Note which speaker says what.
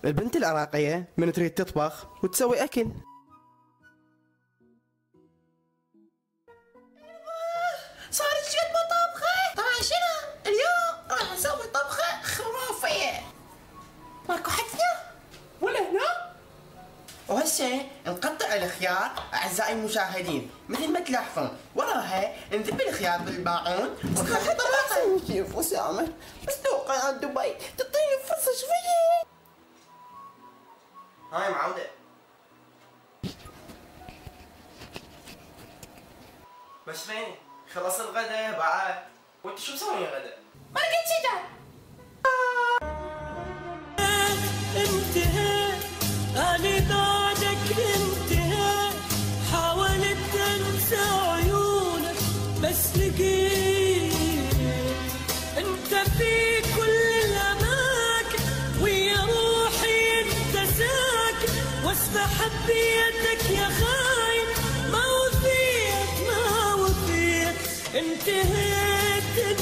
Speaker 1: البنت العراقية من تريد تطبخ وتسوي أكل.
Speaker 2: صارت جد طبخة. طبعا شنو اليوم راح نسوي طبخة خرافية. ماكو حدنا ولا هنا. وهسه نقطع الخيار اعزائي المشاهدين مثل ما تلاحظون. وراها نذب الخيار بالماعون ونخلي طبقة.
Speaker 1: كيف أسامة؟ بس توقع عن دبي تعطيني فرصة شوية.
Speaker 3: هاي معودة. بس فيني؟ خلص الغداء بعد. وانت شو مسوين غدا؟
Speaker 2: ما لقيت شي.
Speaker 4: انتهى اني بعدك انتهى. حاولت انسى عيونك بس لقيت انت في كل الاماكن ويا روحي انت ساكن. واسمح بيدك يا خاين ما وفيت ما وفيت. انتهيت